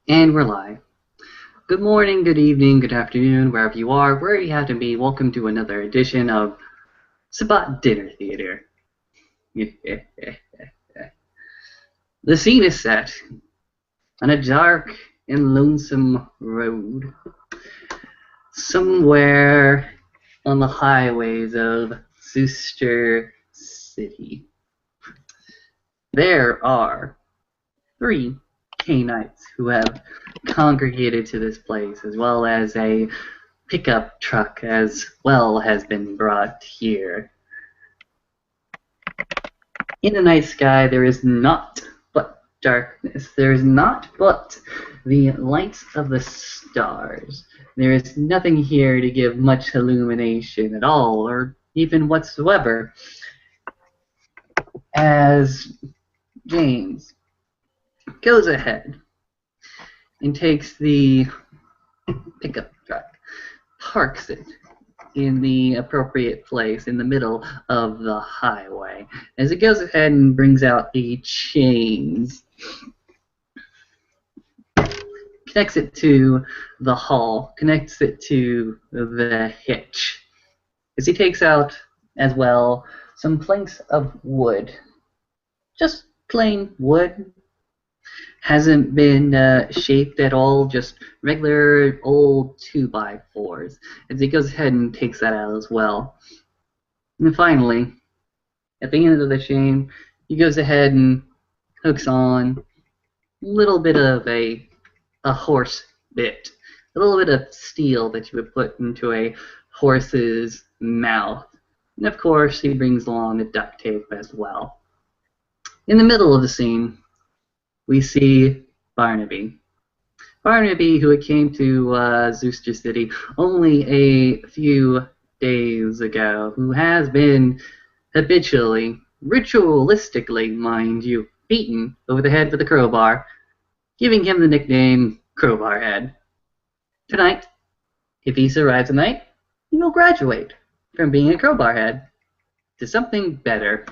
And we're live. Good morning, good evening, good afternoon, wherever you are, wherever you have to be. Welcome to another edition of Sabat Dinner Theater. The scene is set on a dark and lonesome road, somewhere on the highways of Zooster City. There are three Canaanites who have congregated to this place, as well as a pickup truck as well has been brought here. In the night sky there is naught but darkness. There is naught but the lights of the stars. There is nothing here to give much illumination at all, or even whatsoever, as James goes ahead and takes the pickup truck, parks it in the appropriate place in the middle of the highway as it goes ahead and brings out the chains, connects it to the hull, connects it to the hitch. As he takes out as well some planks of wood, just plain wood, hasn't been shaped at all, just regular old 2x4s. As he goes ahead and takes that out as well. And finally, at the end of the chain, he goes ahead and hooks on a little bit of a horse bit, a little bit of steel that you would put into a horse's mouth. And of course, he brings along the duct tape as well. In the middle of the scene, we see Barnaby. Barnaby, who came to Zooster City only a few days ago, who has been habitually, ritualistically, mind you, beaten over the head with a crowbar, giving him the nickname Crowbar Head. Tonight, if he survives the night, he will graduate from being a crowbar head to something better,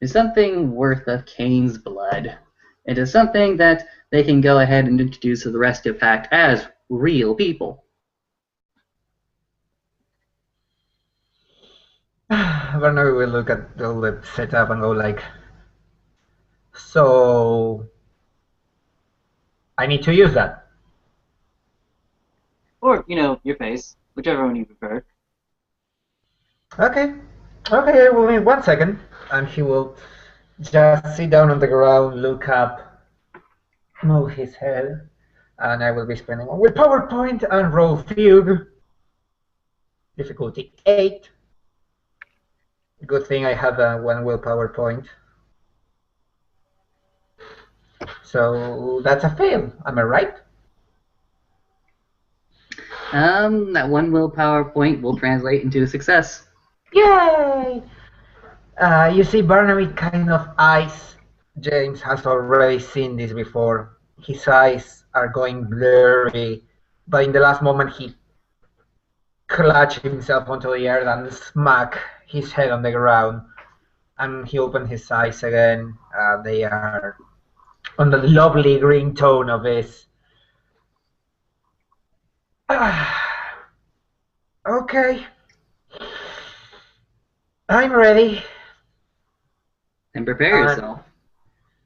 to something worth of Cain's blood, and to something that they can go ahead and introduce to the rest of Pact as real people. Barnaby will look at all the setup and go like, so I need to use that. Or, your face, whichever one you prefer. Okay, okay, I will need 1 second. And he will just sit down on the ground, look up, move his head, and I will be spending one with PowerPoint and roll fugue. Difficulty 8. Good thing I have one willpower point. So that's a fail, am I right? That one willpower point will translate into a success. Yay! You see Barnaby kind of eyes. James has already seen this before. His eyes are going blurry, but in the last moment he clutched himself onto the earth and smacked his head on the ground. And he opened his eyes again. They are on the lovely green tone of his. Okay. I'm ready. And prepare yourself.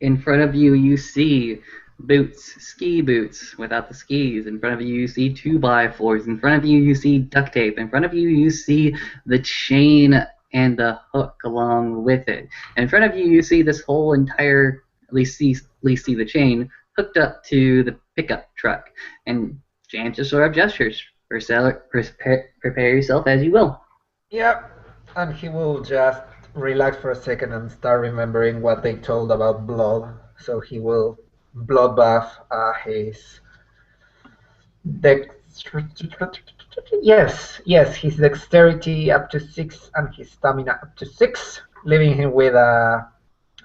In front of you, you see boots, ski boots without the skis. In front of you, you see 2x4s. In front of you, you see duct tape. In front of you, you see the chain and the hook along with it. And in front of you, you see this whole entire, at least see the chain hooked up to the pickup truck. And James just sort of gestures. Prepare yourself as you will. Yep. And he will just relax for a second and start remembering what they told about blood. So he will bloodbath his yes, his dexterity up to 6 and his stamina up to 6, leaving him with I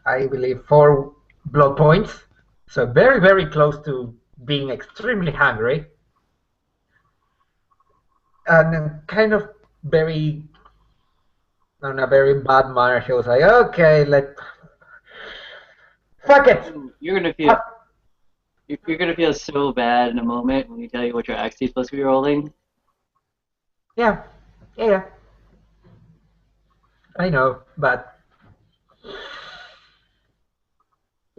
believe 4 blood points. So very, very close to being extremely hungry. And kind of very, on a very bad manner, he was like, okay, fuck it. You're gonna feel You're gonna feel so bad in a moment when we tell you what you're actually supposed to be rolling. Yeah, yeah, I know, but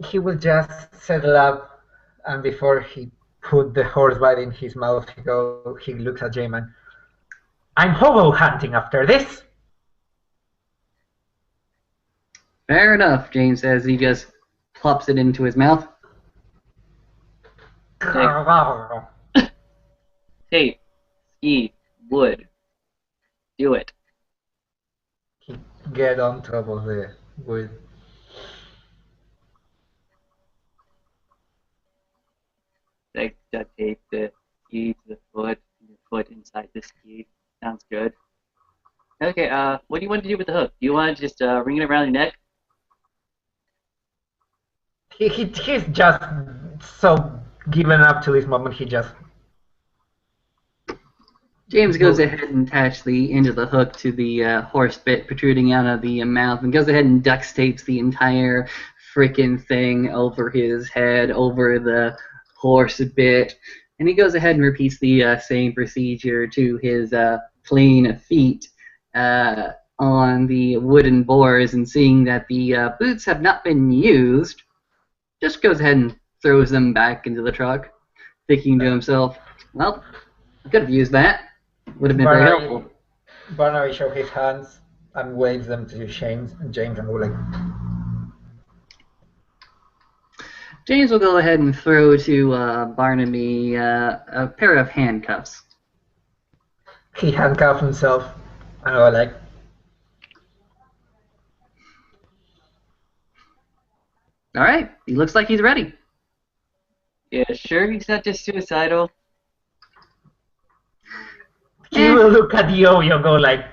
he will just settle up, and before he put the horse bite in his mouth, he looks at Jamin. I'm hobo hunting after this. Fair enough, James says. He just plops it into his mouth. Tape, ski, wood. Do it. He get on top of the wood. Like duct tape the ski to the foot, and your foot inside the ski. Sounds good. Okay, what do you want to do with the hook? Do you want to just ring it around your neck? He's just so given up to this moment. He just James goes ahead and attaches the end of the hook to the horse bit protruding out of the mouth and goes ahead and duct tapes the entire freaking thing over his head, over the horse bit. And he goes ahead and repeats the same procedure to his clean feet on the wooden boards, and seeing that the boots have not been used, just goes ahead and throws them back into the truck, thinking to himself, well, I could have used that. Would have been very helpful. Barnaby shows his hands and waves them to James and will like. James will go ahead and throw to Barnaby a pair of handcuffs. He handcuffs himself and will like. All right, he looks like he's ready. Yeah, sure. He's not just suicidal. He will look at Yo-Yo, go like.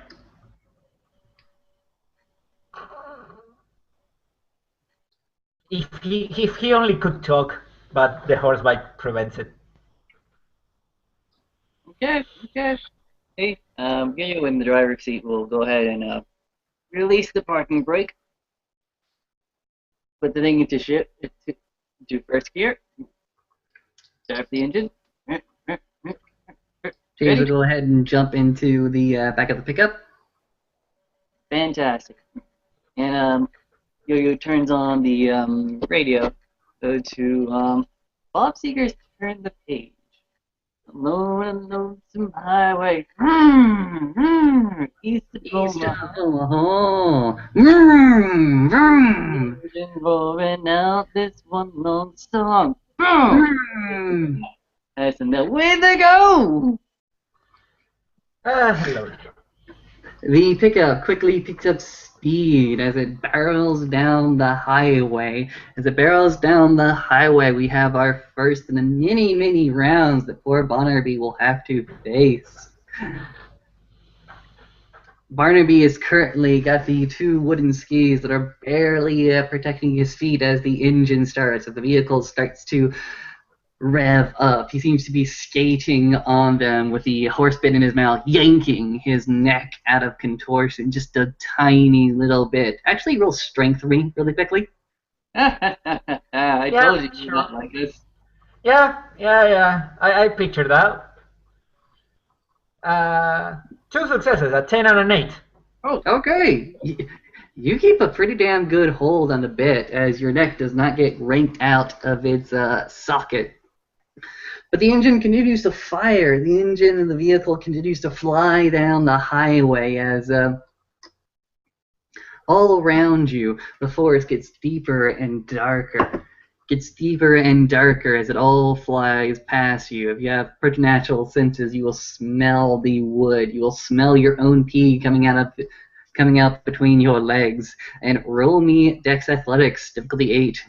If he only could talk, but the horse bite prevents it. Okay. Hey, get you in the driver's seat. We'll go ahead and release the parking brake. Put the thing into first gear. Start the engine. James will go ahead and jump into the back of the pickup. Fantastic. And Yo-Yo turns on the radio. Go to Bob Seger's Turn the Page. Alone and lonesome highway. East of Omaha. Roaring out this one long song. That's the way they go. Hello. The pickup quickly picks up speed as it barrels down the highway. As it barrels down the highway, we have our first in the many, many rounds that poor Barnaby will have to face. Barnaby has currently got the two wooden skis that are barely protecting his feet as the engine starts, as the vehicle starts to rev up. He seems to be skating on them with the horse bit in his mouth, yanking his neck out of contortion just a tiny little bit. Actually, roll strength for me really quickly. I told you you're not like this. Yeah. I pictured that. 2 successes, a 10 and an 8. Oh, okay. You keep a pretty damn good hold on the bit as your neck does not get yanked out of its socket. But the engine continues to fire. The engine and the vehicle continues to fly down the highway as all around you the forest gets deeper and darker. Gets deeper and darker as it all flies past you. If you have preternatural senses, you will smell the wood. You will smell your own pee coming out between your legs. And roll me Dex Athletics, difficulty 8.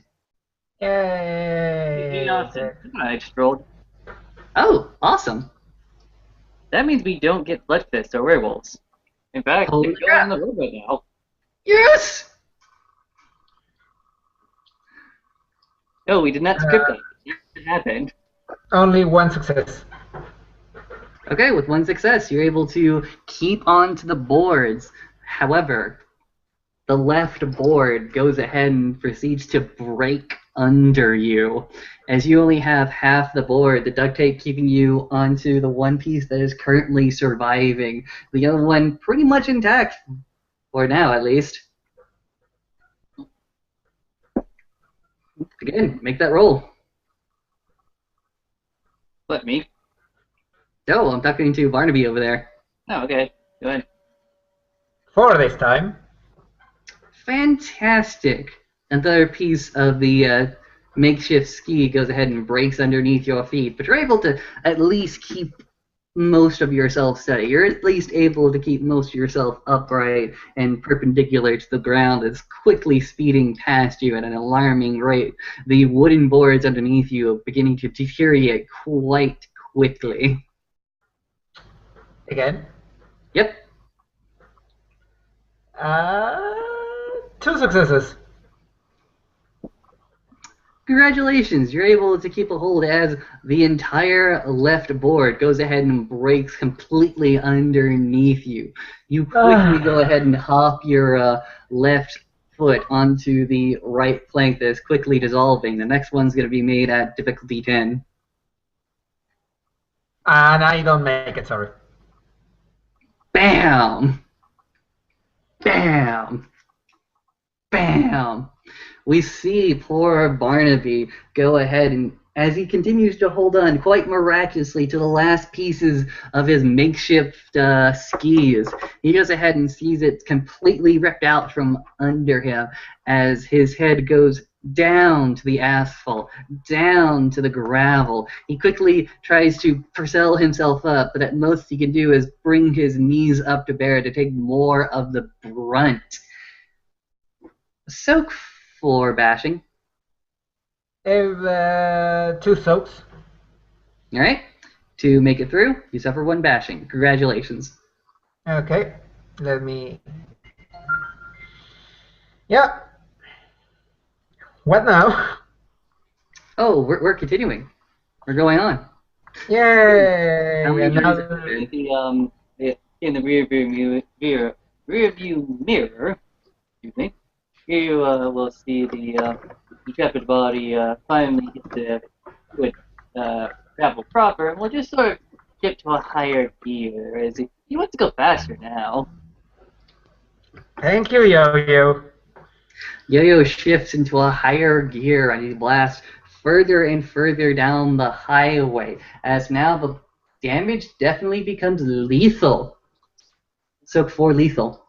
Yay! I just rolled. Oh, awesome. That means we don't get Bloodfist or werewolves. In fact, Holy they're crap. on the road right now. Yes! No, we did not script that. It happened. Only 1 success. Okay, with 1 success, you're able to keep on to the boards. However, the left board goes ahead and proceeds to break under you. As you only have half the board, the duct tape keeping you onto the one piece that is currently surviving. The other one pretty much intact, for now at least. Again, make that roll. What, me? Oh, I'm talking to Barnaby over there. Oh, okay. Go ahead. 4 this time. Fantastic. Another piece of the makeshift ski goes ahead and breaks underneath your feet, but you're able to at least keep most of yourself steady. You're at least able to keep most of yourself upright and perpendicular to the ground as quickly speeding past you at an alarming rate. The wooden boards underneath you are beginning to deteriorate quite quickly. Again. Yep. 2 successes. Congratulations, you're able to keep a hold as the entire left board goes ahead and breaks completely underneath you. You quickly go ahead and hop your left foot onto the right plank that is quickly dissolving. The next one's going to be made at difficulty 10. And I don't make it, sorry. Bam! Bam! Bam! We see poor Barnaby go ahead and, as he continues to hold on quite miraculously to the last pieces of his makeshift skis, he goes ahead and sees it completely ripped out from under him as his head goes down to the asphalt, down to the gravel. He quickly tries to propel himself up, but at most he can do is bring his knees up to bear to take more of the brunt. Soak for bashing. 2 soaks. Alright. To make it through, you suffer 1 bashing. Congratulations. Okay. Let me... Yeah. What now? Oh, we're continuing. We're going on. Yay! How many turns Another... In the rear view mirror, excuse me, you will see the decrepit body finally hit the wood gravel proper, and we'll just sort of get to a higher gear as he wants to go faster now. Thank you, Yo-Yo. Yo-Yo shifts into a higher gear and he blasts further and further down the highway, as now the damage definitely becomes lethal. Soak for lethal.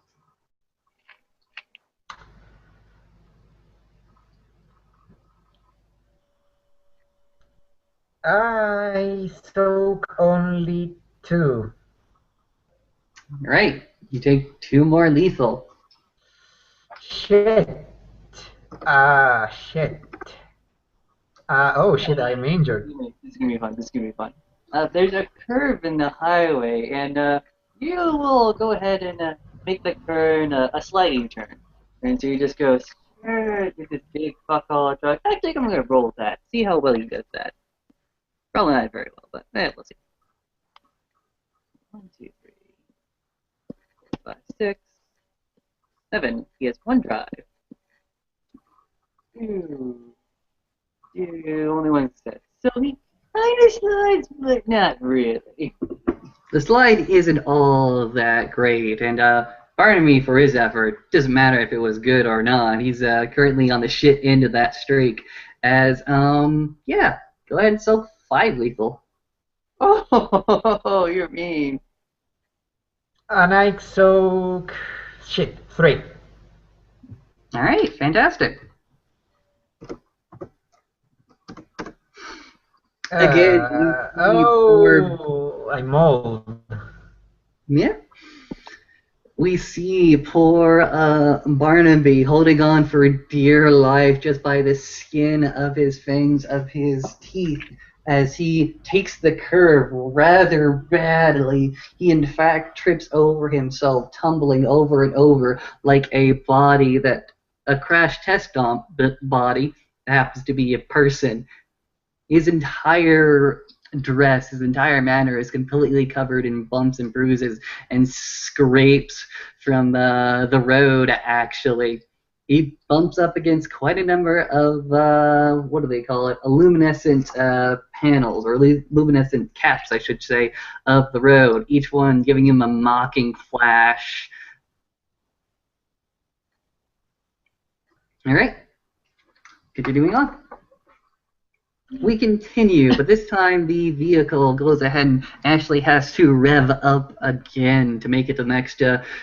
I soak only 2. Right. You take 2 more lethal. Shit. Shit. Oh shit, I'm injured. This is gonna be fun. This is gonna be fun. There's a curve in the highway, and you will go ahead and make the turn a sliding turn. And so you just go straight with this big fuck all truck. I think I'm gonna roll that. See how well he does that. Probably not very well, but we'll see. 1, 2, 3, 4, 5, 6, 7. He has 1 drive. 2. Only 1 set. So he kind of slides, but not really. The slide isn't all that great, and Barnaby, for his effort, doesn't matter if it was good or not. He's currently on the shit end of that streak. As yeah, go ahead and soak 5 lethal. Oh, you're mean. And I soak... shit, 3. All right, fantastic. Again, I'm mold. Yeah. We see poor Barnaby holding on for dear life just by the skin of his fangs, of his teeth, as he takes the curve rather badly. He in fact trips over himself, tumbling over and over like a body that, a crash test dump body, happens to be a person. His entire dress, his entire manner is completely covered in bumps and bruises and scrapes from the road, actually. He bumps up against quite a number of, what do they call it, luminescent panels, or luminescent caps, I should say, of the road, each one giving him a mocking flash. All right, continuing on. We continue, but this time the vehicle goes ahead and actually has to rev up again to make it the next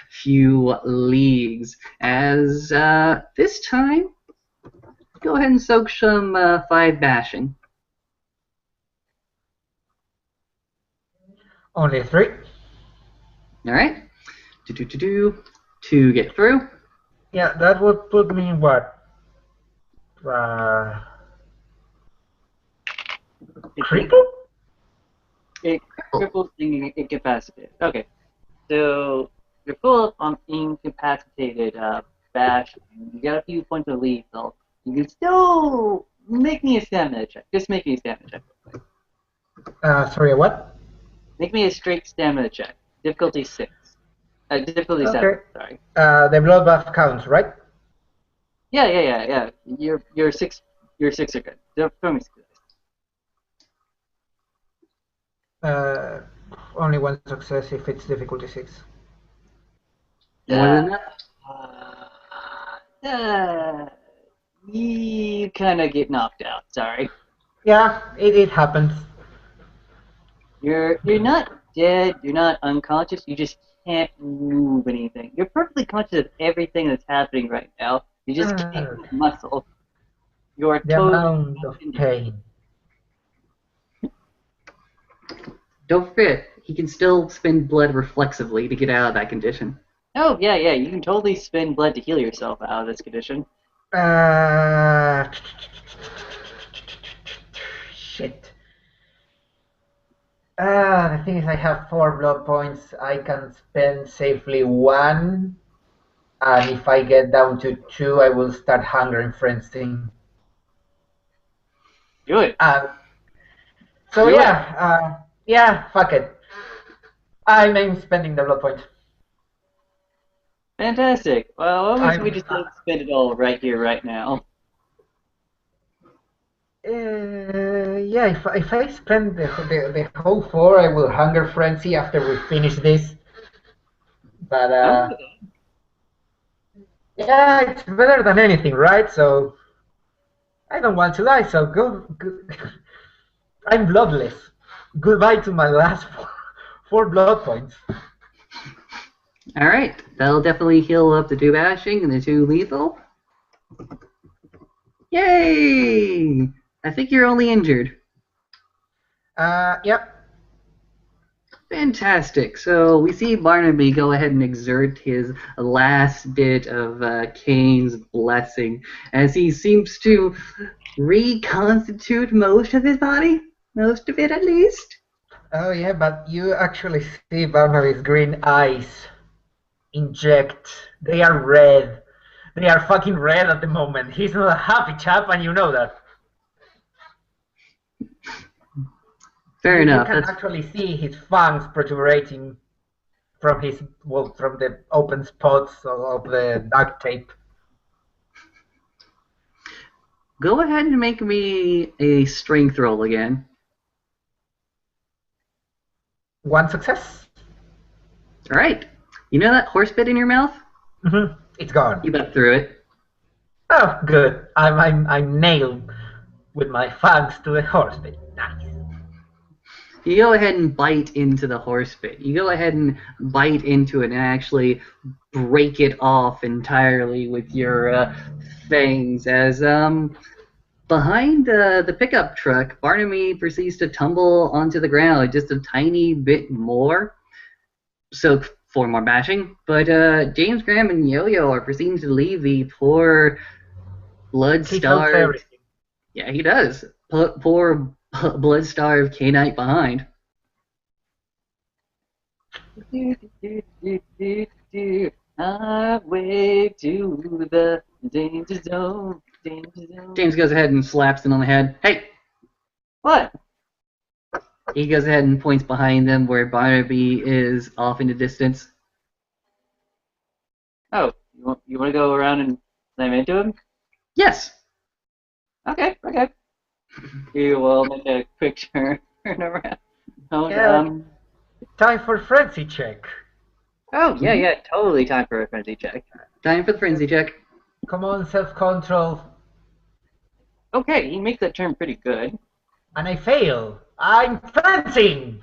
few leagues. As this time, go ahead and soak some 5 bashing. Only 3. All right, to get through. Yeah, that would put me in what? Cripple? It cripples incapacitated. Okay, so you're full of incapacitated bash. You got a few points of lethal. You can still make me a stamina check. Just make me a stamina check. Sorry, what? Make me a straight stamina check. Difficulty 6. Difficulty 7. Sorry. The bloodbath counts, right? Yeah. Your 6 are good. Throw me 6. Only 1 success if it's difficulty 6. More than that? You kind of get knocked out. Sorry. Yeah, it happens. You're not dead. You're not unconscious. You just can't move anything. You're perfectly conscious of everything that's happening right now. You just can't move muscle. You're the amount of pain. Don't forget, he can still spend blood reflexively to get out of that condition. Oh, yeah, you can totally spend blood to heal yourself out of this condition. Shit. The thing is, I have 4 blood points. I can spend safely 1. And if I get down to 2, I will start hunger and frenzying. Do it. So yeah, fuck it. I'm spending the blood point. Fantastic. Well, why don't we just spend it all right here, right now? Yeah, if I spend the whole 4, I will hunger frenzy after we finish this. But yeah, it's better than anything, right? So I don't want to die. So go. I'm bloodless. Goodbye to my last 4 blood points. All right, that'll definitely heal up the 2 bashing and the 2 lethal. Yay! I think you're only injured. Yep. Fantastic. So we see Barnaby go ahead and exert his last bit of Kane's blessing as he seems to reconstitute most of his body. Most of it, at least. Oh, yeah, but you actually see Barnaby's green eyes inject. They are red. They are fucking red at the moment. He's not a happy chap, and you know that. Fair enough. You can actually see his fangs protrudating from from the open spots of the duct tape. Go ahead and make me a strength roll again. 1 success. All right. You know that horse bit in your mouth? Mm-hmm. It's gone. You bit through it. Oh, good. I'm nailed with my fangs to the horse bit. Nice. You go ahead and bite into the horse bit. You go ahead and bite into it and actually break it off entirely with your fangs. As behind the pickup truck, Barnaby proceeds to tumble onto the ground just a tiny bit more. So 4 more bashing. But James Graham and Yo-Yo are proceeding to leave the poor blood-starved... Yeah, he does. Poor blood-starved K-Knight behind. Highway to the danger zone. James goes ahead and slaps him on the head. Hey! What? He goes ahead and points behind them where Barnaby is off in the distance. Oh, you want to go around and Slam into him? Yes. Okay. You will make a quick turn around. Yeah. Time for frenzy check. Oh, yeah, totally time for a frenzy check. Time for the frenzy check. Come on, self-control. Okay, he makes that turn pretty good. And I fail. I'm frenzying.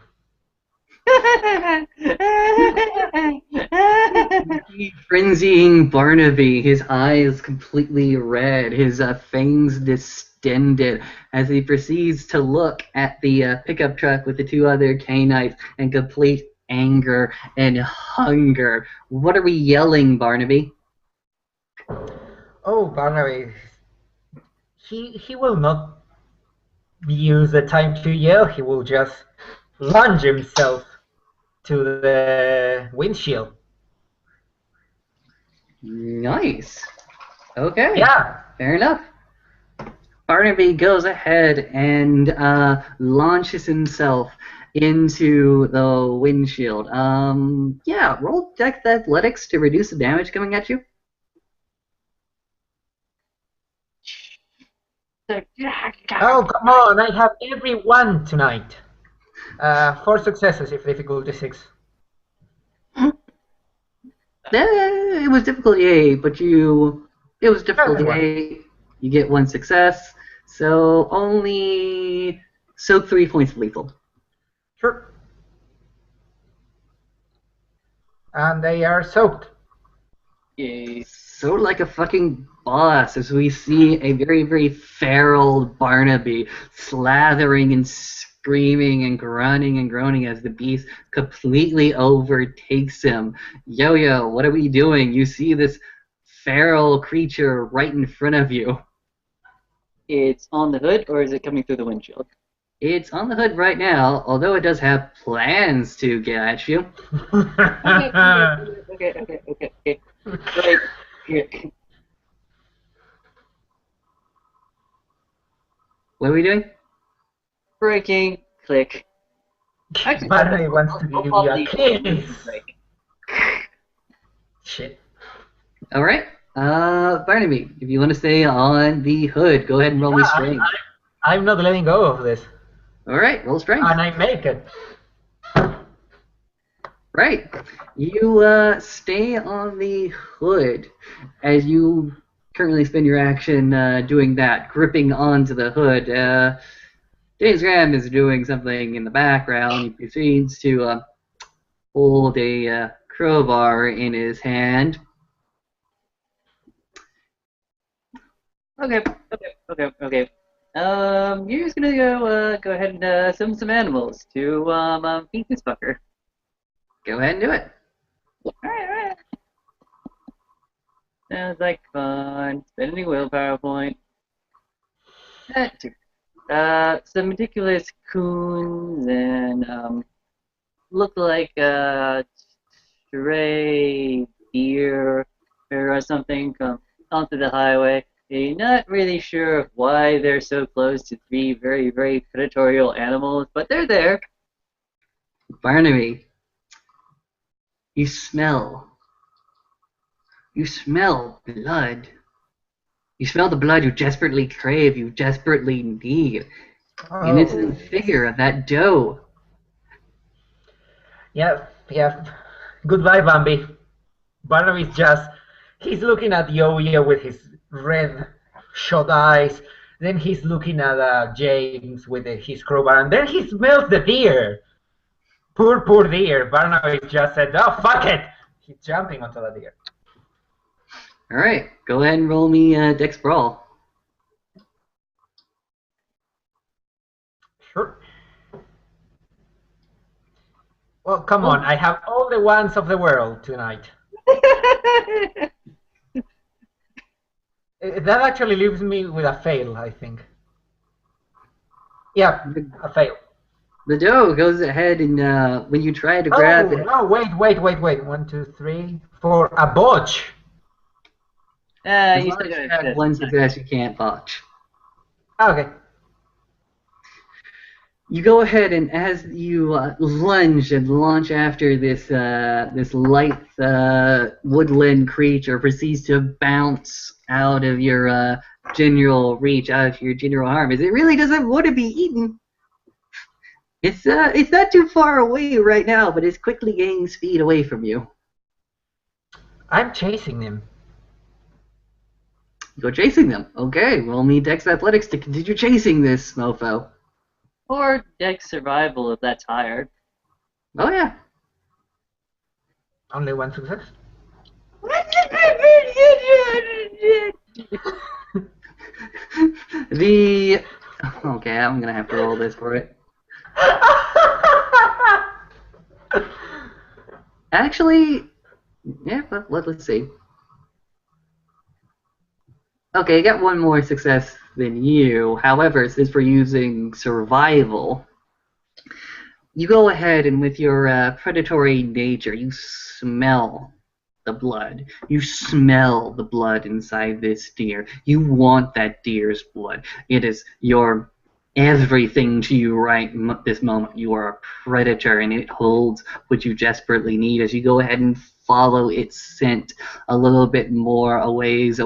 Frenzying Barnaby, his eyes completely red, his fangs distended, as he proceeds to look at the pickup truck with the two other K-Knights in complete anger and hunger. What are we yelling, Barnaby? Oh, Barnaby. He will not use the time to yell. He will just lunge himself to the windshield. Nice. Okay. Yeah. Fair enough. Barnaby goes ahead and launches himself into the windshield. Yeah, roll Dex Athletics to reduce the damage coming at you. Oh, come on. I have everyone tonight. 4 successes if difficulty 6. It was difficulty 8, but it was difficulty 8. You get 1 success, so soak 3 points of lethal. Sure. And they are soaked. Yay. So like a fucking boss, as we see a very, very feral Barnaby slathering and screaming and grunting and groaning as the beast completely overtakes him. Yo-Yo, what are we doing? You see this feral creature right in front of you. It's on the hood, or is it coming through the windshield? It's on the hood right now, although it does have plans to get at you. Okay. Right here. What are we doing? Breaking. Click. Actually, Barnaby wants to give you a kiss. Shit. All right. Barnaby, if you want to stay on the hood, go ahead and roll me strength. I'm not letting go of this. All right, roll strength. And I make it. Right. You stay on the hood as you currently spend your action doing that, gripping onto the hood. James Graham is doing something in the background. He proceeds to hold a crowbar in his hand. Okay. You're just gonna go ahead and summon some animals to feed this fucker. Go ahead and do it. Alright. Sounds like fun. Spend any willpower point. Some meticulous coons and look like stray deer or something come onto the highway. You're not really sure why they're so close to 3 very, very predatory animals, but they're there. Barnaby, you smell blood. You smell the blood you desperately crave, you desperately need. And it's in the figure of that doe. Yeah. Goodbye, Bambi. Barnaby's he's looking at Yo-Yo with his red shot eyes. Then he's looking at James with his crowbar, and then he smells the deer. Poor deer. Barnaby just said, "Oh, fuck it." He's jumping onto the deer. All right, go ahead and roll me Dex Brawl. Sure. Well, come on. I have all the ones of the world tonight. That actually leaves me with a fail, I think. Yeah, a fail. The doe goes ahead and when you try to grab it... No, wait. 1, 2, 3, 4. A botch. As long as you have 1 success, you can't botch. Okay. You go ahead and as you lunge and launch after this light woodland creature proceeds to bounce out of your general reach, out of your general harm, as it really doesn't want to be eaten. It's not too far away right now, but it's quickly gaining speed away from you. I'm chasing him. You go chasing them. Okay, roll me Dex Athletics to continue chasing this mofo. Or Dex survival if that's higher. Oh yeah. Only one success. Okay, I'm gonna have to roll this for it. Actually, yeah, but let's see. Okay, I got one more success than you. However, since we're using survival, you go ahead and with your predatory nature, you smell the blood. You smell the blood inside this deer. You want that deer's blood. It is your everything to you right this moment. You are a predator, and it holds what you desperately need as you go ahead and follow its scent a little bit more a ways.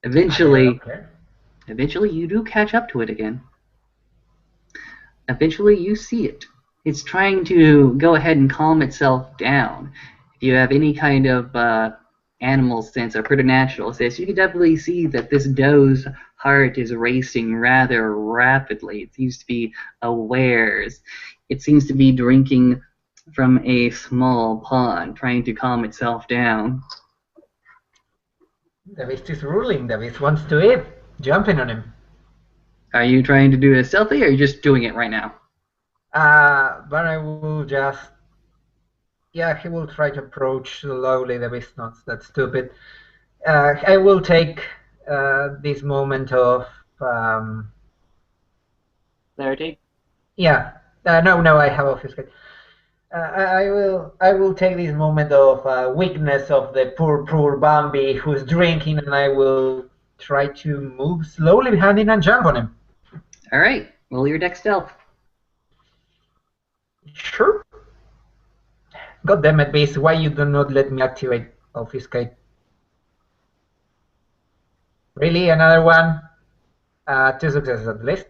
Eventually, you do catch up to it again. Eventually, you see it. It's trying to go ahead and calm itself down. If you have any kind of animal sense or preternatural sense, you can definitely see that this doe's heart is racing rather rapidly. It seems to be aware. It seems to be drinking from a small pond, trying to calm itself down. The beast is ruling. The beast wants to eat. Jumping on him. Are you trying to do it stealthy, or are you just doing it right now? But I will just... Yeah, he will try to approach slowly. The beast not that stupid. I will take this moment of... Clarity? Yeah. No, I have obfuscate. I will take this moment of weakness of the poor Bambi who's drinking, and I will try to move slowly behind him and jump on him. All right, roll your dex stealth. Sure. God damn it, Beast! Why you do not let me activate obfuscate? Really, another one? 2 successes at least.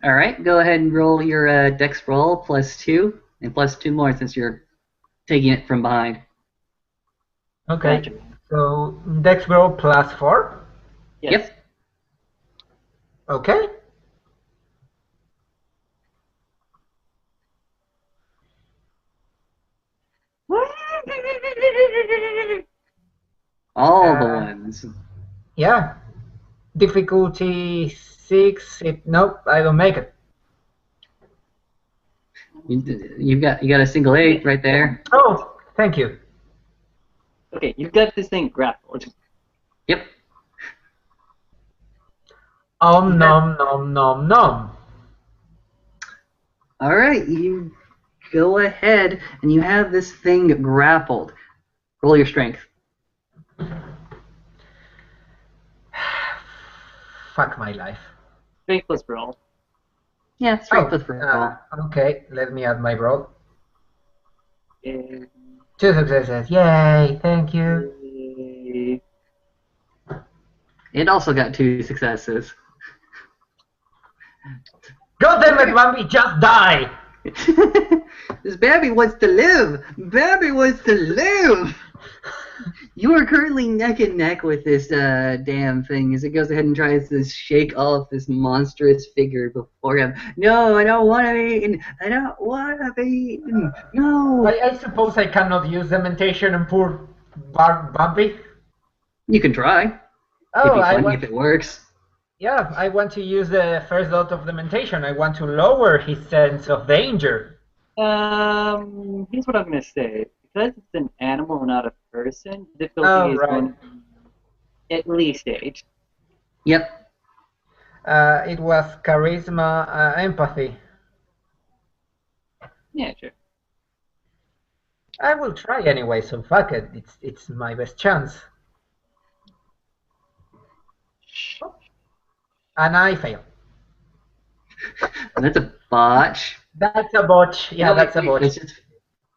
All right, go ahead and roll your dex roll +2 and +2 more since you're taking it from behind. Okay. Gotcha. So dex roll +4. Yes. Yep. Okay. All the ones. Yeah. Difficulty 6. Nope, I don't make it. You got a single 8 right there. Oh, thank you. Okay, you've got this thing grappled. Yep. Nom nom nom. All right, you go ahead and you have this thing grappled. Roll your strength. Fuck my life. Strength plus roll. Yeah, strength with roll. Okay, let me add my roll. Yay. 2 successes. Yay, thank you. It also got 2 successes. God damn it, Bambi, just die! This Babby wants to live! Babby wants to live! You are currently neck and neck with this damn thing as it goes ahead and tries to shake off this monstrous figure before him. No, I don't want to be eaten! I don't want to be eaten! No! I suppose I cannot use Dementation on poor Bambi? You can try. Oh, It'd be funny if it works. Yeah, I want to use the first dot of Dementation. I want to lower his sense of danger. Here's what I'm going to say. Because it's an animal, not a person, difficulty is going to be at least 8. Yep. It was charisma, empathy. Yeah, sure. I will try anyway, so fuck it. It's my best chance. And I fail. That's a botch. That's a botch. Yeah, No, that's a wait, botch.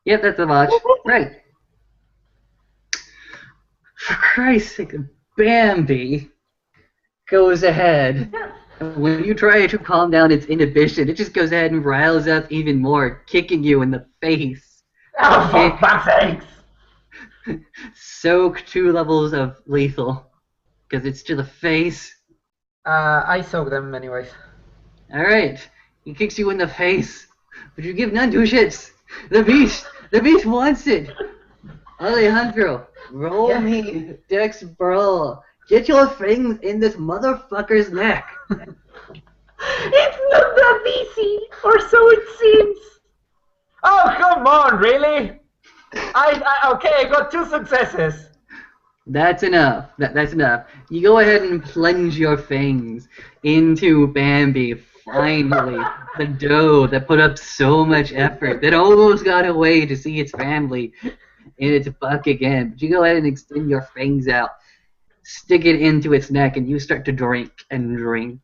yeah, that's a botch. Right. For Christ's sake, Bambi goes ahead. When you try to calm down its inhibition, it just goes ahead and riles up even more, kicking you in the face. Oh, for fuck's sakes! Soak 2 levels of lethal, because it's to the face. I soak them anyways. Alright, he kicks you in the face, but you give none two shits. The beast wants it. Alejandro, roll Yeah. me Dex Brawl. Get your fangs in this motherfucker's neck. It's not that easy, or so it seems. Oh, come on, really? Okay, I got 2 successes. That's enough. That's enough. You go ahead and plunge your fangs into Bambi. Finally, the doe that put up so much effort, that almost got away to see its family in its buck again. But you go ahead and extend your fangs out, stick it into its neck, and you start to drink and drink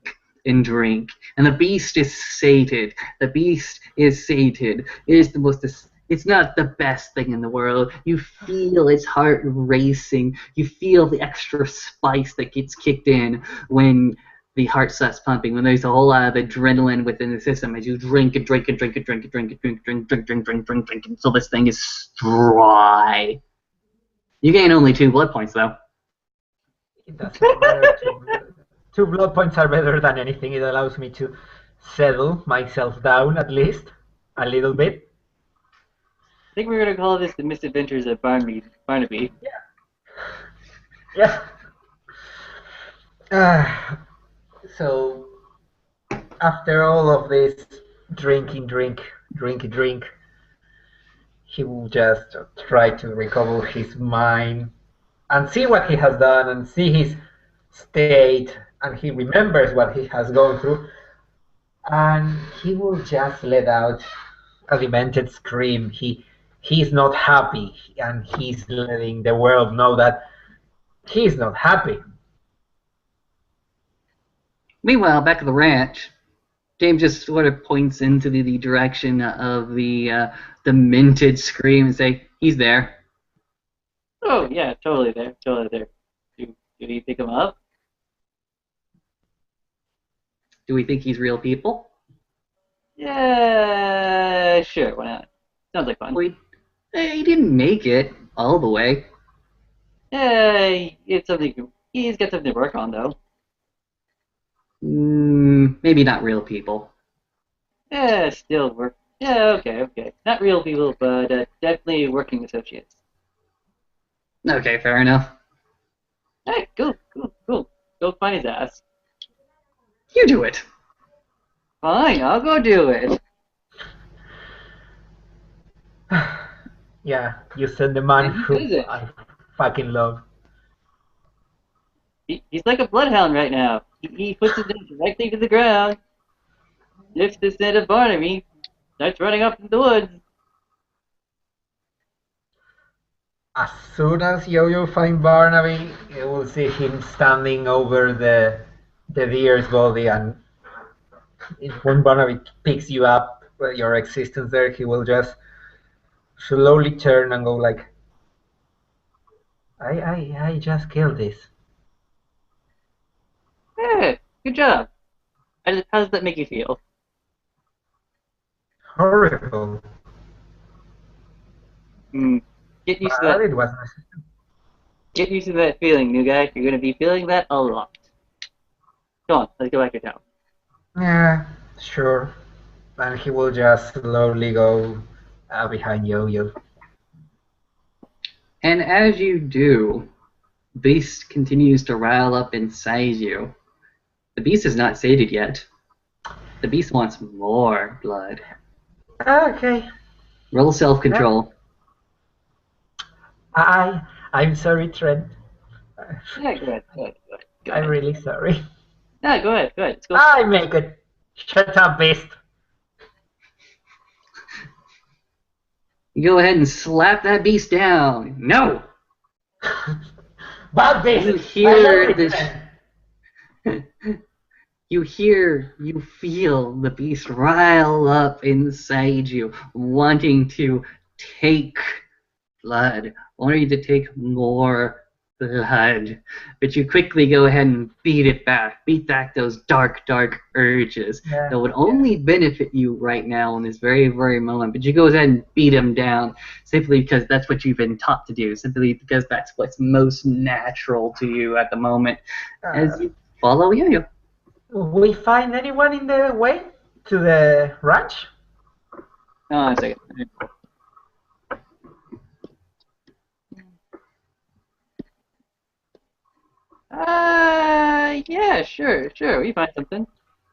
and drink. And the beast is sated. The beast is sated. It is the most. It's not the best thing in the world. You feel its heart racing. You feel the extra spice that gets kicked in when the heart starts pumping, when there's a whole lot of adrenaline within the system as you drink and drink and drink and drink and drink and drink and drink until this thing is dry. You gain only 2 blood points though. It doesn't matter. 2 blood points are better than anything. It allows me to settle myself down at least a little bit. I think we're gonna call this the Misadventures of Barnaby. Yeah. So after all of this drink, he will just try to recover his mind and see what he has done and see his state, and he remembers what he has gone through, and he will just let out a lamented scream. He's not happy, and he's letting the world know that he's not happy. Meanwhile, back at the ranch, James just sort of points into the direction of the minted scream and say, "He's there." Oh yeah, totally there. Do you pick him up? Do we think he's real people? Yeah, sure. Why not? Sounds like fun. He didn't make it all the way. Yeah, it's something. He's got something to work on though. Maybe not real people. Yeah, still work. Yeah, okay. Not real people, but definitely working associates. Okay, fair enough. Alright, cool. Go find his ass. You do it. Fine, I'll go do it. Yeah, you send the man And he who does it. I fucking love. He's like a bloodhound right now. He puts his nose directly to the ground, sniffs the scent of Barnaby, starts running off into the woods. As soon as Yo-Yo finds Barnaby, you will see him standing over the deer's body, and when Barnaby picks you up, your existence there, he will just slowly turn and go like, I just killed this. Yeah, good job. How does that make you feel? Horrible. Get used to But that. it was necessary. Get used to that feeling, new guy. You're gonna be feeling that a lot. Come on, let's go back to town. Yeah, sure. And he will just slowly go behind Yo-Yo. And as you do, Beast continues to rile up inside you. The Beast is not sated yet. The Beast wants more blood. Okay. Roll self-control. I'm sorry, Trent. Yeah, go ahead. I'm really sorry. Yeah, go ahead. Let's go. I make it. Shut up, Beast. You go ahead and slap that Beast down. No! Bad Beast. You hear this. you feel the beast rile up inside you, wanting to take blood, wanting to take more blood. But you quickly go ahead and beat back those dark, dark urges that would only benefit you right now in this very, very moment. But you go ahead and beat them down simply because that's what you've been taught to do, simply because that's what's most natural to you at the moment as you follow Yo-Yo. We find anyone in the way to the ranch? A second. Yeah, sure. We find something.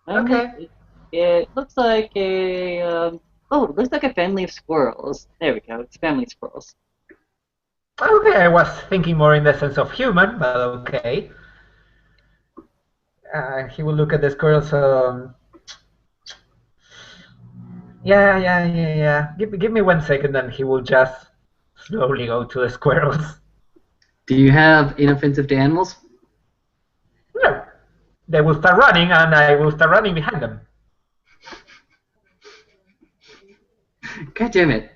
Okay. It looks like it looks like a family of squirrels. There we go. It's family of squirrels. Okay, I was thinking more in the sense of human, but okay. He will look at the squirrels. Yeah. Give me 1 second, and he will just slowly go to the squirrels. Do you have inoffensive to animals? No, they will start running, and I will start running behind them. God damn it.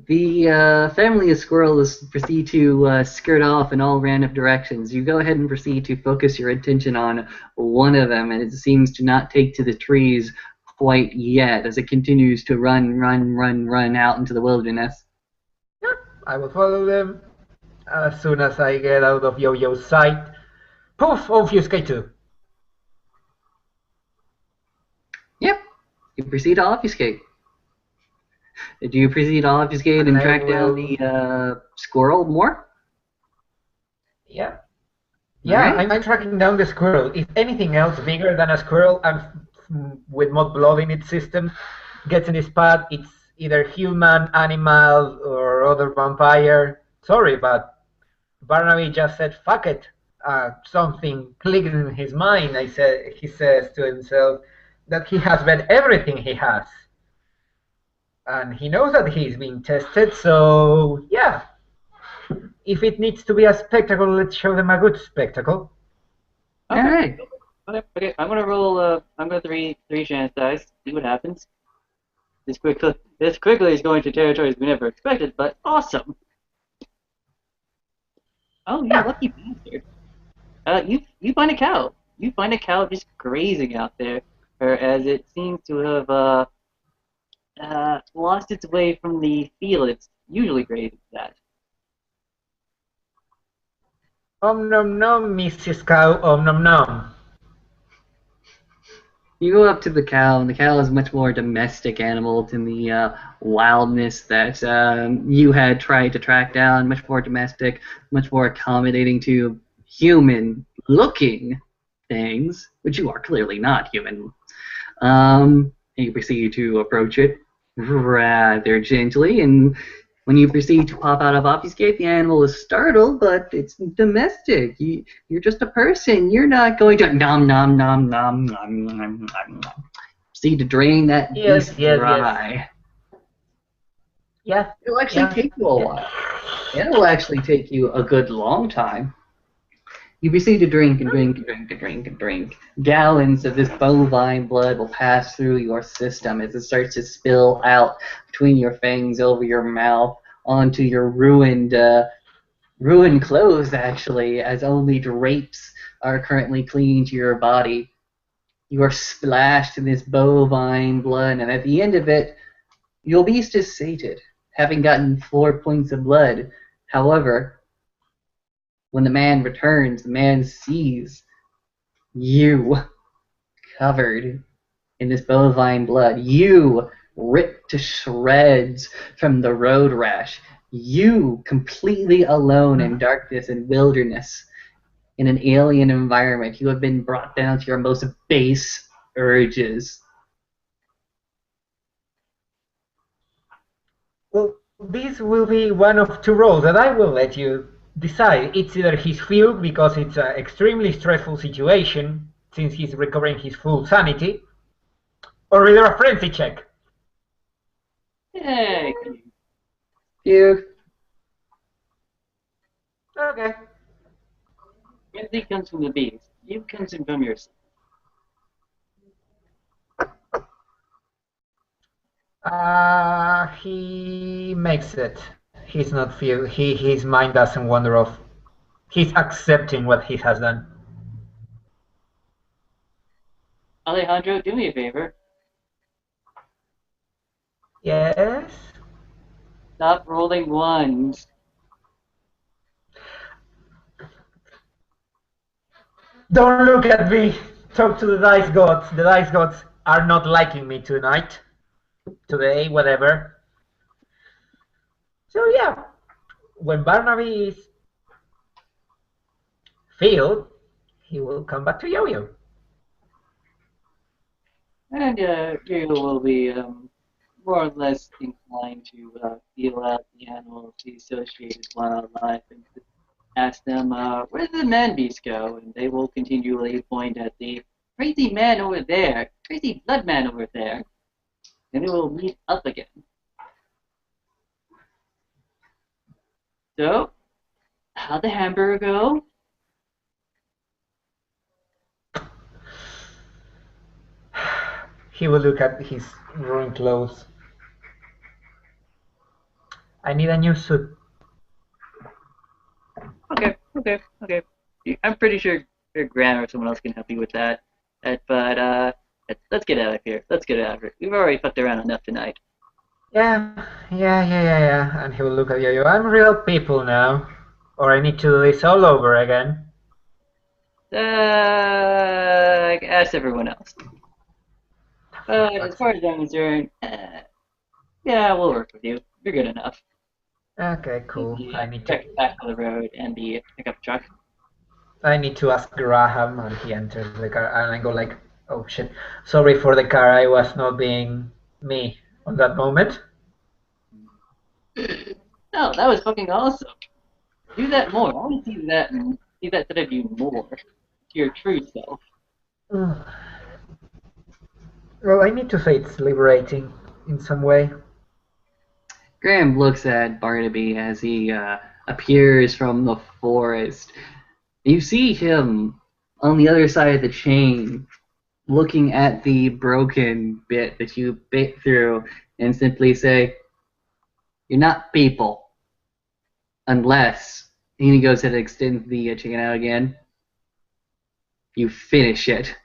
The family of squirrels proceed to skirt off in all random directions. You go ahead and proceed to focus your attention on one of them, and it seems to not take to the trees quite yet as it continues to run out into the wilderness. Yeah, I will follow them. As soon as I get out of Yo-Yo's sight, poof, obfuscate too. Yep, you proceed to obfuscate. Do you proceed to obfuscate and track down the squirrel more? Yeah. Right. I'm tracking down the squirrel. If anything else bigger than a squirrel and with more blood in its system gets in its path, it's either human, animal, or other vampire. Sorry, but Barnaby just said, fuck it. Something clicked in his mind. He says to himself that he has read everything he has. And he knows that he's being tested, so yeah. If it needs to be a spectacle, let's show them a good spectacle. Okay. All right. Okay. I'm gonna roll. I'm gonna three chance dice. See what happens. This quickly is going to territories we never expected, but awesome. Oh, you lucky bastard. You find a cow. You find a cow just grazing out there, or as it seems to have lost its way from the field it's usually grazing at. Nom nom, Mrs. Cow, nom nom. You go up to the cow, and the cow is a much more domestic animal than the wildness that you had tried to track down. Much more domestic, much more accommodating to human-looking things, which you are clearly not human. And you proceed to approach it rather gently, and when you proceed to pop out of obfuscate, the animal is startled, but it's domestic. You're just a person. You're not going to nom nom nom nom nom nom nom nom. Proceed to drain that beast dry. Yeah. It'll actually take you a while. It'll actually take you a good long time. You proceed to drink and drink and drink and drink and drink. Gallons of this bovine blood will pass through your system as it starts to spill out between your fangs over your mouth onto your ruined clothes, actually, as only drapes are currently clinging to your body. You are splashed in this bovine blood, and at the end of it, your beast is sated, having gotten 4 points of blood. However, when the man returns, the man sees you covered in this bovine blood. You ripped to shreds from the road rash. You completely alone in darkness and wilderness in an alien environment. You have been brought down to your most base urges. Well, this will be one of two roles that I will let you decide. It's either he's fueled because it's an extremely stressful situation since he's recovering his full sanity, or either a frenzy check. Hey. You. Okay. Frenzy comes from the beast. You comes from yourself. He makes it. He's not feel. His mind doesn't wander off. He's accepting what he has done. Alejandro, do me a favor. Yes. Stop rolling ones. Don't look at me. Talk to the dice gods. The dice gods are not liking me tonight. Today, whatever. So yeah, when Barnaby is filled, he will come back to Yo-Yo. And you will be more or less inclined to feel out the animals, the associated wildlife, and ask them, where did the man beast go? And they will continually point at the crazy man over there, crazy blood man over there. And they will meet up again. So, how'd the hamburger go? He will look at his ruined clothes. I need a new suit. Okay. I'm pretty sure your Grant or someone else can help you with that. But let's get out of here. Let's get out of here. We've already fucked around enough tonight. Yeah. And he will look at Yo-Yo. I'm real people now. Or I need to do this all over again. Ask everyone else. But as far as I'm concerned, yeah, we'll work with you. You're good enough. Okay, cool. I need to. Back on the road and the pickup truck. I need to ask Graham, and he enters the car, and I go like, "Oh shit! Sorry for the car. I was not being me on that moment." No, that was fucking awesome. Do that more. I want to see that side of you more. Your true self. Well, I need to say it's liberating in some way. Graham looks at Barnaby as he appears from the forest. You see him on the other side of the chain, looking at the broken bit that you bit through, and simply say, "You're not people. Unless," and he goes ahead and extends the chain out again, "you finish it."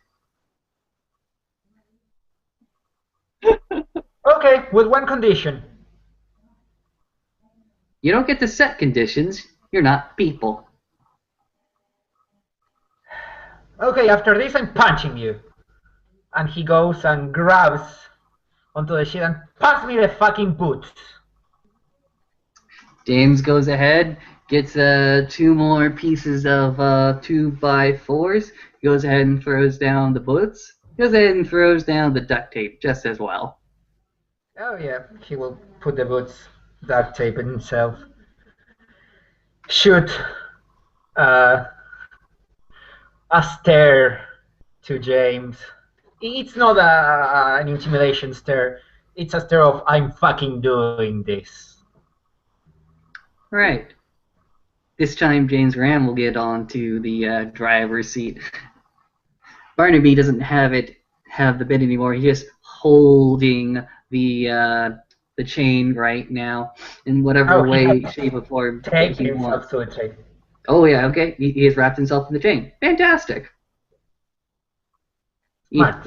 Okay, with one condition. You don't get to set conditions. You're not people. Okay, after this, I'm punching you. And he goes and grabs onto the shit and pass me the fucking boots. James goes ahead, gets 2 more pieces of 2x4s, goes ahead and throws down the bullets, goes ahead and throws down the duct tape just as well. Oh yeah, he will put the boots, duct tape in himself. Shoot a stare to James. It's not an intimidation stare. It's a stare of, I'm fucking doing this. Right. This time James Graham will get onto the driver's seat. Barnaby doesn't have the bit anymore. He's just holding the chain right now in whatever way, shape, or form that he wants. To a chain. Oh yeah, okay. He has wrapped himself in the chain. Fantastic. Smart.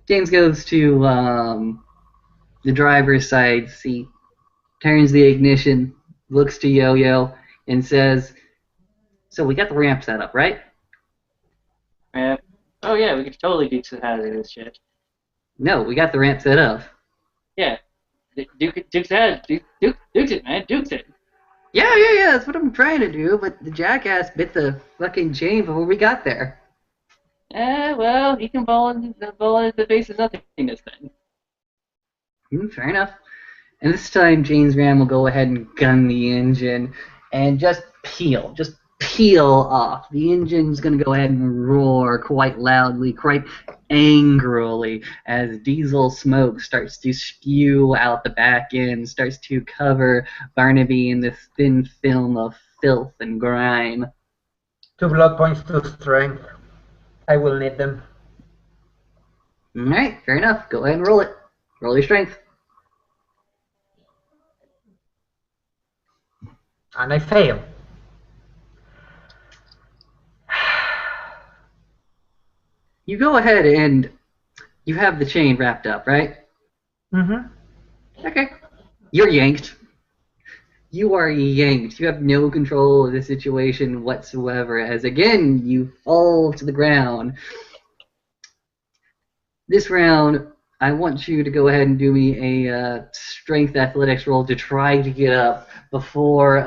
James goes to the driver's side seat, turns the ignition, looks to Yo-Yo, and says, "So we got the ramp set up, right?" Oh yeah, we could totally Dukes it out of this shit. No, we got the ramp set up. Yeah. Dukes it, man. Dukes it. Yeah, that's what I'm trying to do, but the jackass bit the fucking chain before we got there. Well, he can fall into the face of nothingness then. Fair enough. And this time, James Graham will go ahead and gun the engine and just peel off. The engine's going to go ahead and roar quite loudly, quite angrily, as diesel smoke starts to spew out the back end, starts to cover Barnaby in this thin film of filth and grime. 2 blood points to strength. I will need them. Alright, fair enough. Go ahead and roll it. Roll your strength. And I fail. You go ahead and you have the chain wrapped up, right? Mm-hmm. Okay. You're yanked. You are yanked. You have no control of the situation whatsoever, as again, you fall to the ground. This round, I want you to go ahead and do me a strength athletics roll to try to get up before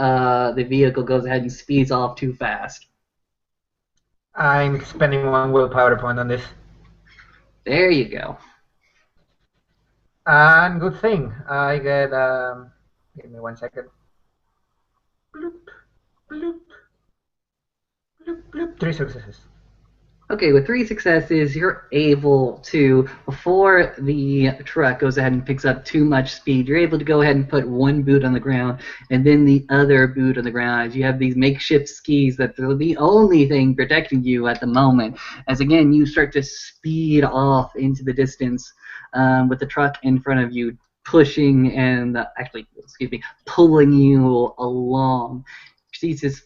the vehicle goes ahead and speeds off too fast. I'm spending 1 willpower point on this. There you go. And good thing, I get, give me 1 second. Bloop, bloop, bloop, bloop. 3 successes. Okay, with 3 successes, you're able to, before the truck goes ahead and picks up too much speed, you're able to go ahead and put one boot on the ground and then the other boot on the ground, as you have these makeshift skis that are the only thing protecting you at the moment. As again, you start to speed off into the distance with the truck in front of you, pushing and, pulling you along. You see this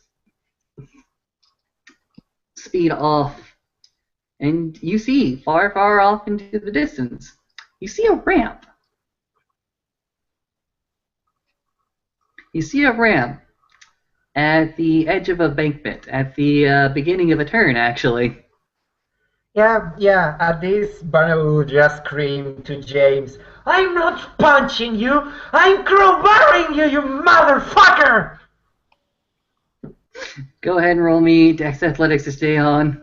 speed off. And you see, far, far off into the distance, you see a ramp. You see a ramp at the edge of a embankment, at the beginning of a turn, actually. Yeah, at this, Barnaby just screamed to James, "I'm not punching you! I'm crowbarring you, you motherfucker!" Go ahead and roll me Dex Athletics to stay on.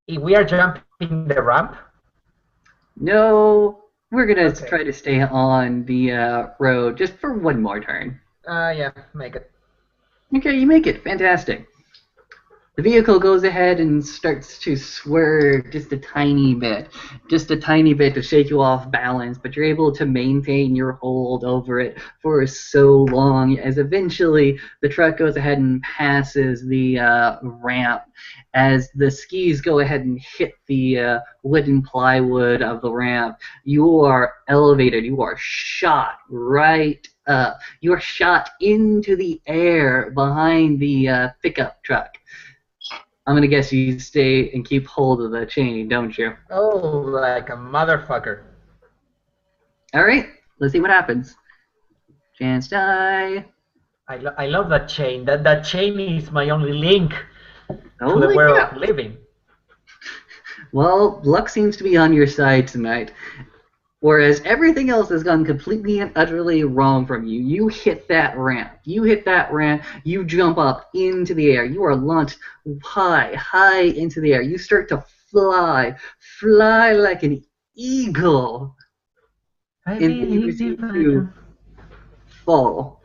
If we are jumping the ramp? No, we're going to Okay. try to stay on the road just for one more turn. Yeah, make it. Okay, you make it. Fantastic. The vehicle goes ahead and starts to swerve just a tiny bit to shake you off balance, but you're able to maintain your hold over it for so long as eventually the truck goes ahead and passes the ramp. As the skis go ahead and hit the wooden plywood of the ramp, you are elevated, you are shot right up. You are shot into the air behind the pickup truck. I'm gonna guess you stay and keep hold of the chain, don't you? Oh, like a motherfucker. Alright, let's see what happens. Chance die. I love that chain. That chain is my only link to the Holy world crap. of living. Well, luck seems to be on your side tonight. Whereas everything else has gone completely and utterly wrong from you. You hit that ramp. You jump up into the air. You are launched high into the air. You start to fly like an eagle. And then you proceed to fall.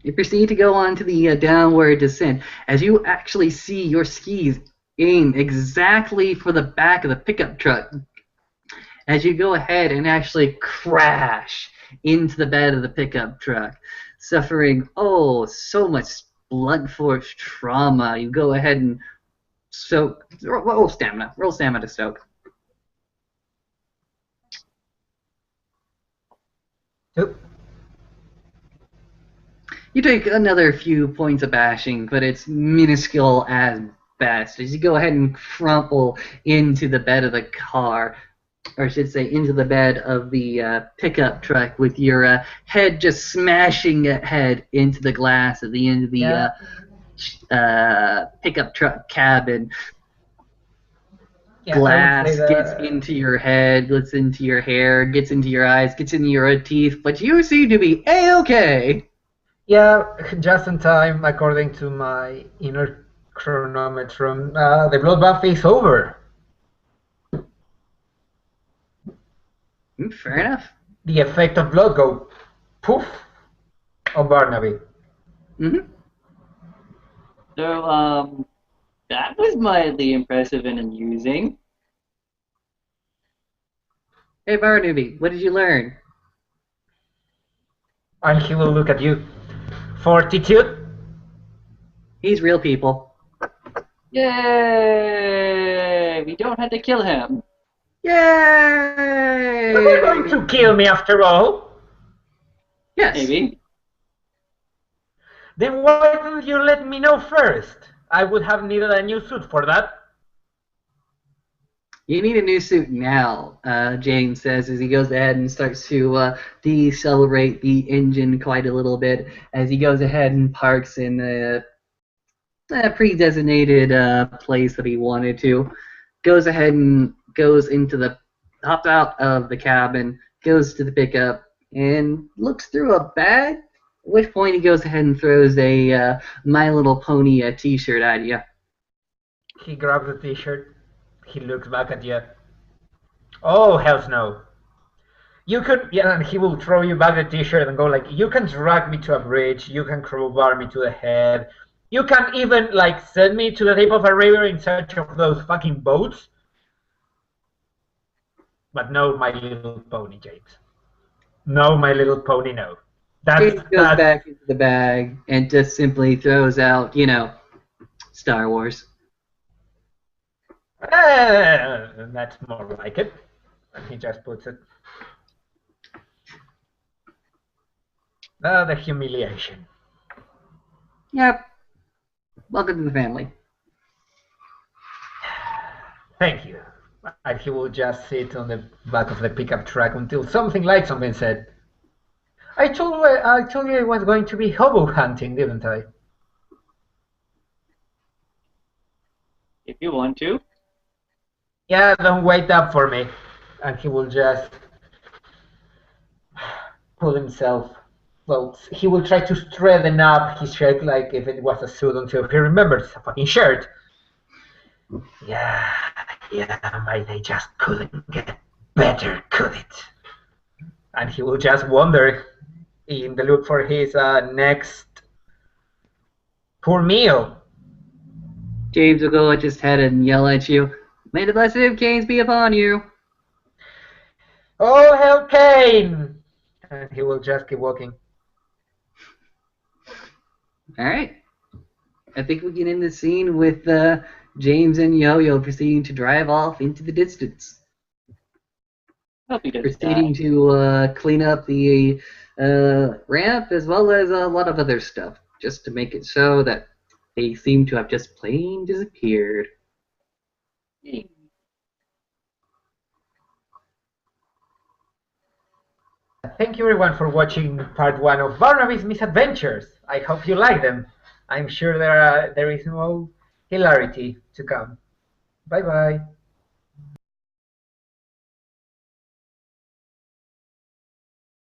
You proceed to go on to the downward descent as you actually see your skis aim exactly for the back of the pickup truck as you go ahead and actually crash into the bed of the pickup truck, suffering so much blunt force trauma. You go ahead and roll stamina to soak. Yep. You take another few points of bashing, but it's minuscule at best. As you go ahead and crumple into the bed of the car, or I should say into the bed of the pickup truck with your head just smashing head into the glass at the end of the pickup truck cabin. Glass gets into your head, gets into your hair, gets into your eyes, gets into your teeth, but you seem to be A-okay. Yeah, just in time, according to my inner chronometer. The blood bath is over. Fair enough. The effect of blood go poof on Barnaby. Mm-hmm. So, that was mildly impressive and amusing. Hey Barnaby, what did you learn? And he will look at you. Fortitude. He's real people. Yay! We don't have to kill him. Yay! Are they going to kill me after all? Yes. Maybe. Then why didn't you let me know first? I would have needed a new suit for that. You need a new suit now, James says as he goes ahead and starts to decelerate the engine quite a little bit as he goes ahead and parks in a pre-designated place that he wanted to. Goes ahead and hops out of the cabin, goes to the pickup, and looks through a bag. At which point he goes ahead and throws a My Little Pony t-shirt at you. He grabs the t-shirt. He looks back at you. Oh, hells no. You could, yeah, and he will throw you back the t-shirt and go like, you can drag me to a bridge, you can crowbar me to the head, you can even like send me to the tip of a river in search of those fucking boats. But no, My Little Pony, James. No, My Little Pony, no. James goes back into the bag and just simply throws out, Star Wars. That's more like it. And he just puts it. The humiliation. Yep. Welcome to the family. Thank you. And he will just sit on the back of the pickup truck until something like something said, I told you I was going to be hobo hunting, didn't I? If you want to. Yeah, don't wait up for me. And he will just pull himself. Well, he will try to straighten up his shirt like if it was a suit until he remembers it's a fucking shirt. Yeah, my day just couldn't get better, could it? And he will just wander in the look for his next poor meal. James will go at his head and yell at you, May the blessing of Canes be upon you. Oh, hell, Cain! And he will just keep walking. Alright. I think we can end the scene with James and Yo-Yo proceeding to drive off into the distance. Hope he does Proceeding die. to clean up the ramp as well as a lot of other stuff, just to make it so that they seem to have just plain disappeared. Thank you everyone for watching part 1 of Barnaby's Misadventures. I hope you like them. I'm sure there is more hilarity to come. Bye bye.